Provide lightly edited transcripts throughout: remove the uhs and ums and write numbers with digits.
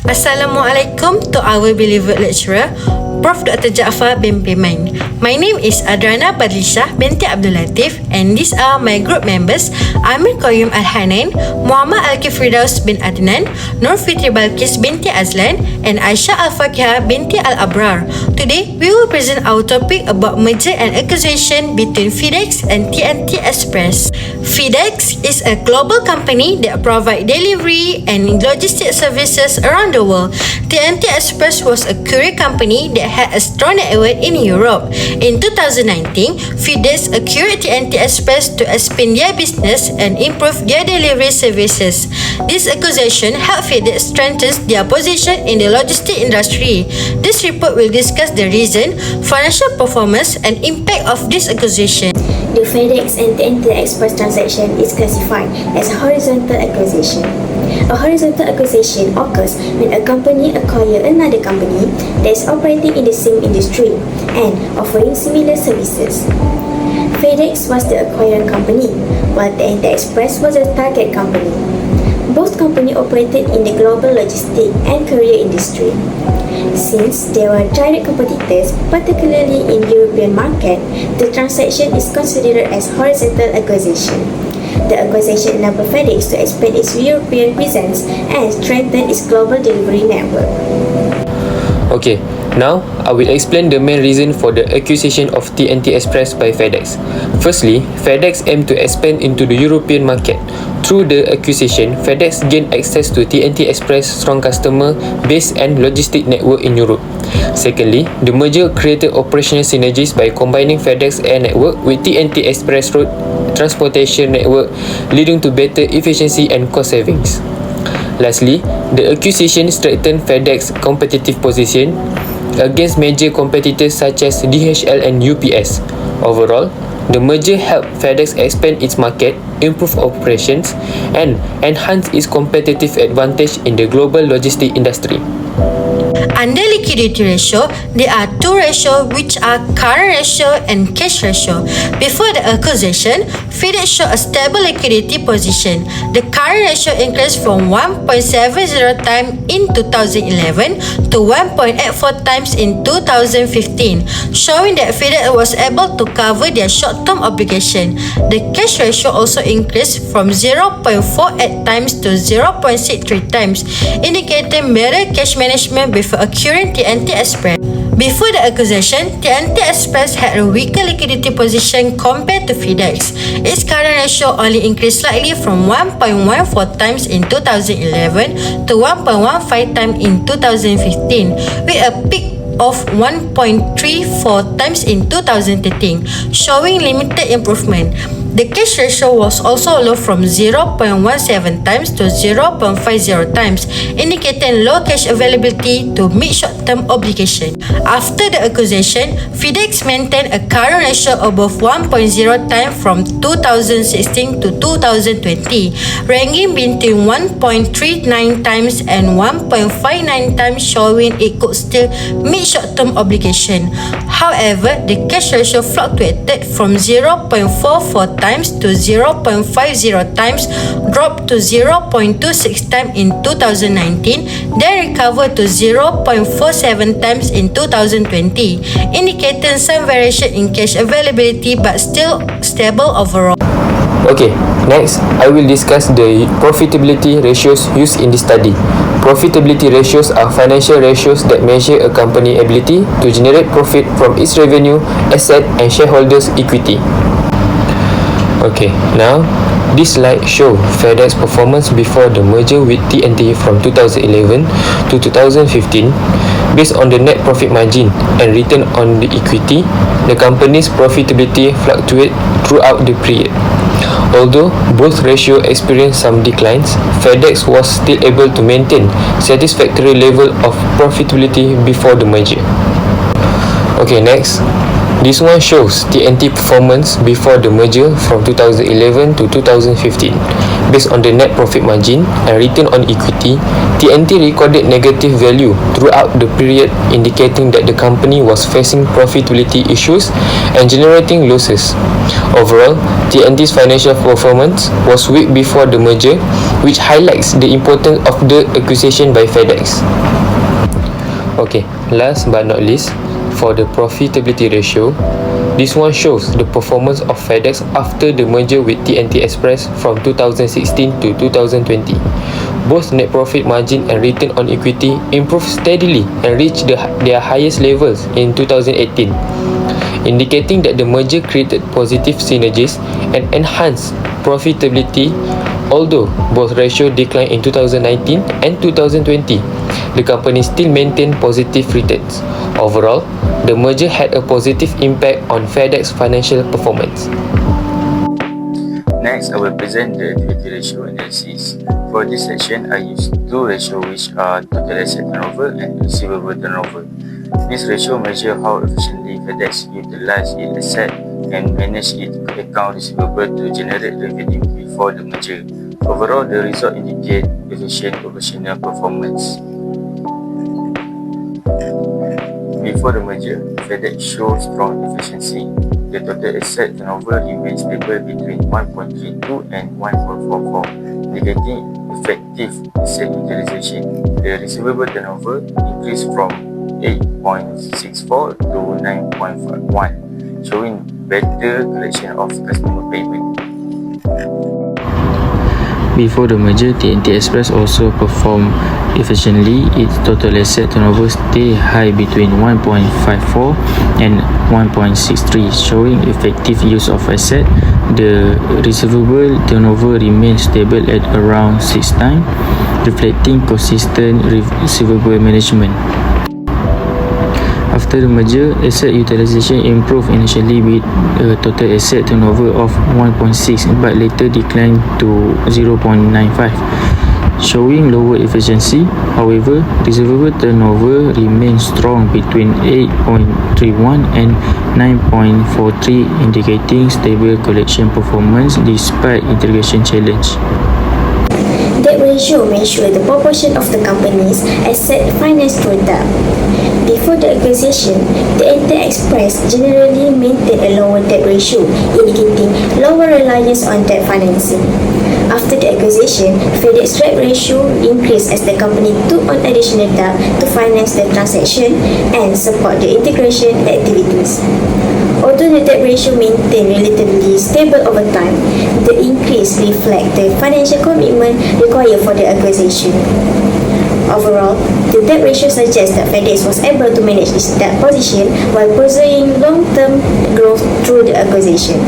Assalamualaikum to our beloved lecturer, Prof. Dr. Jaafar bin Pemain. My name is Adrana Badlishah binti Abdul Latif, and these are my group members Amir Qayyum Al-Hanan, Muhammad Al-Kifridaus bin Adnan, Nur Fitri Balkis binti Azlan, and Aisyah Al-Fakihah binti Al-Abrar. Today, we will present our topic about merger and acquisition between Fedex and TNT Express. Fedex is a global company that provides delivery and logistics services around the world. TNT Express was a courier company that had a strong network in Europe. In 2019, Fedex acquired TNT Express to expand their business and improve their delivery services. This acquisition helped Fedex strengthen their position in the logistics industry. This report will discuss the reason, financial performance, and impact of this acquisition. The Fedex and TNT Express transaction is classified as a horizontal acquisition. A horizontal acquisition occurs when a company acquires another company that is operating in the same industry and offering similar services. Fedex was the acquiring company, while TNT Express was the target company. Both companies operated in the global logistics and courier industry. Since they were direct competitors, particularly in the European market, the transaction is considered as horizontal acquisition. The acquisition enabled Fedex to expand its European presence and strengthen its global delivery network. Okay, now I will explain the main reason for the acquisition of TNT Express by Fedex. Firstly, Fedex aimed to expand into the European market. Through the acquisition, Fedex gained access to TNT Express' strong customer base and logistic network in Europe. Secondly, the merger created operational synergies by combining Fedex air network with TNT Express road transportation network, leading to better efficiency and cost savings. Lastly, the acquisition strengthened Fedex's competitive position against major competitors such as DHL and UPS. Overall, the merger helped Fedex expand its market, improve operations, and enhance its competitive advantage in the global logistics industry. Under liquidity ratio, there are two ratios which are current ratio and cash ratio. Before the acquisition, Fedex showed a stable liquidity position. The current ratio increased from 1.70 times in 2011 to 1.84 times in 2015, showing that Fedex was able to cover their short-term obligation. The cash ratio also increased from 0.48 times to 0.63 times, indicating better cash management before acquiring TNT Express. Before the acquisition, TNT Express had a weaker liquidity position compared to Fedex. Its current ratio only increased slightly from 1.14 times in 2011 to 1.15 times in 2015, with a peak of 1.34 times in 2013, showing limited improvement. The cash ratio was also low from 0.17 times to 0.50 times, indicating low cash availability to meet short-term obligation. After the acquisition, Fedex maintained a current ratio above 1.0 times from 2016 to 2020, ranking between 1.39 times and 1.59 times, showing it could still meet short-term obligation. However, the cash ratio fluctuated from 0.44 times to 0.50 times, dropped to 0.26 times in 2019, then recovered to 0.47 times in 2020, indicating some variation in cash availability but still stable overall. Okay, next I will discuss the profitability ratios used in this study. Profitability ratios are financial ratios that measure a company's ability to generate profit from its revenue, asset, and shareholders' equity. Okay, now this slide shows Fedex performance before the merger with TNT from 2011 to 2015. Based on the net profit margin and return on the equity, the company's profitability fluctuated throughout the period. Although both ratios experienced some declines, Fedex was still able to maintain satisfactory level of profitability before the merger. Okay, next, This one shows TNT performance before the merger from 2011 to 2015. Based on the net profit margin and return on equity, TNT recorded negative value throughout the period, indicating that the company was facing profitability issues and generating losses. Overall, TNT's financial performance was weak before the merger, which highlights the importance of the acquisition by Fedex. Okay, last but not least, for the profitability ratio, this one shows the performance of Fedex after the merger with TNT Express from 2016 to 2020. Both net profit margin and return on equity improved steadily and reached their highest levels in 2018, indicating that the merger created positive synergies and enhanced profitability. Although both ratios declined in 2019 and 2020, the company still maintained positive returns. Overall, the merger had a positive impact on Fedex financial performance. Next, I will present the activity ratio analysis. For this section, I use two ratios which are total asset turnover and receivable turnover. This ratio measures how efficiently Fedex utilized its asset and manage its account receivable to generate revenue before the merger. Overall, the result indicate efficient operational performance. Before the merger, Fedex showed strong efficiency. The total asset turnover remains stable between 1.32 and 1.44, indicating effective asset utilization. The receivable turnover increased from 8.64 to 9.1, showing better collection of customer payment. Before the merger, TNT Express also performed efficiently. Its total asset turnover stayed high between 1.54 and 1.63, showing effective use of asset. The receivable turnover remains stable at around 6 times, reflecting consistent receivable management. After the merger, asset utilization improved initially with a total asset turnover of 1.6 but later declined to 0.95, showing lower efficiency. However, receivable turnover remains strong between 8.31 and 9.43, indicating stable collection performance despite integration challenge. Debt ratio measures the proportion of the company's asset financed through debt. Before the acquisition, TNT Express generally maintained a lower debt ratio, indicating lower reliance on debt financing. After the acquisition, Fedex debt ratio increased as the company took on additional debt to finance the transaction and support the integration activities. Although the debt ratio maintained relatively stable over time, the increase reflects the financial commitment required for the acquisition. Overall, the debt ratio suggests that Fedex was able to manage its debt position while pursuing long-term growth through the acquisition.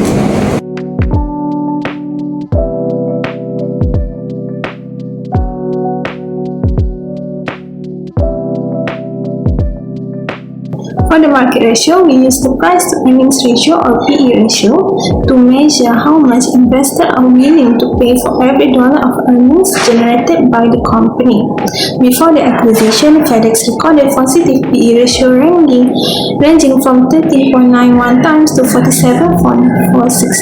For the market ratio, we use the price to earnings ratio or PE ratio to measure how much investors are willing to pay for every dollar of earnings generated by the company. Before the acquisition, Fedex recorded positive PE ratio ranging from 13.91 times to 47.46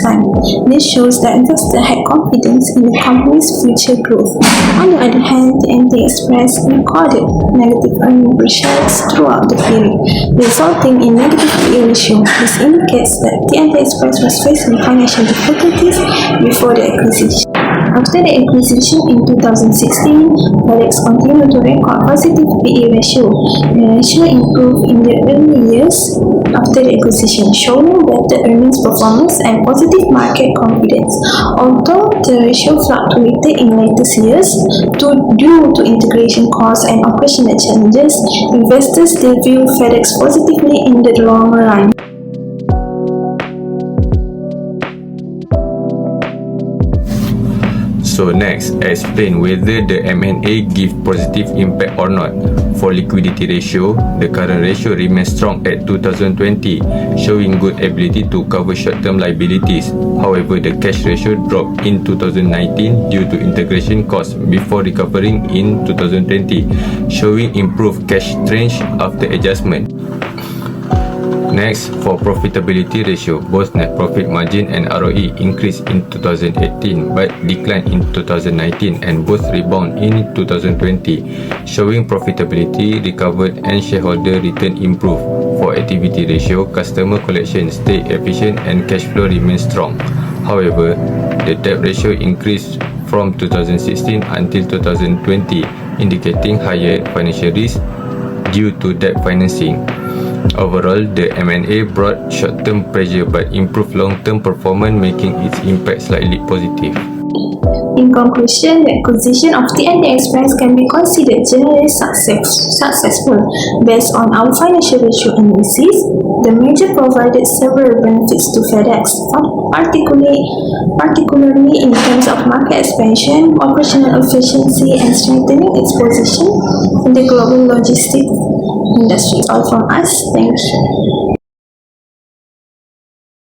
times. This shows that investors had confidence in the company's future growth. On the other hand, TNT Express recorded negative earnings per share throughout the period, resulting in negative PE ratio. This indicates that TNT Express was facing financial difficulties before the acquisition. After the acquisition in 2016, Fedex continued to record positive PE ratio. The ratio improved in the early years after the acquisition, showing better earnings performance and positive market confidence. Although the ratio fluctuated in later years due to integration costs and operational challenges, investors still view Fedex positively in the long run. So next, explain whether the M&A give positive impact or not. For liquidity ratio, the current ratio remains strong at 2020, showing good ability to cover short-term liabilities. However, the cash ratio dropped in 2019 due to integration costs before recovering in 2020, showing improved cash strength after adjustment. Next, for profitability ratio, both net profit margin and ROE increased in 2018 but declined in 2019 and both rebound in 2020, showing profitability recovered and shareholder return improved. For activity ratio, customer collection stayed efficient and cash flow remained strong. However, the debt ratio increased from 2016 until 2020, indicating higher financial risk due to debt financing. Overall, the M&A brought short-term pressure but improved long-term performance, making its impact slightly positive. In conclusion, the acquisition of TNT Express can be considered generally successful. Based on our financial ratio analysis, the merger provided several benefits to Fedex, particularly in terms of market expansion, operational efficiency, and strengthening its position in the global logistics industry. All from us. Thank you.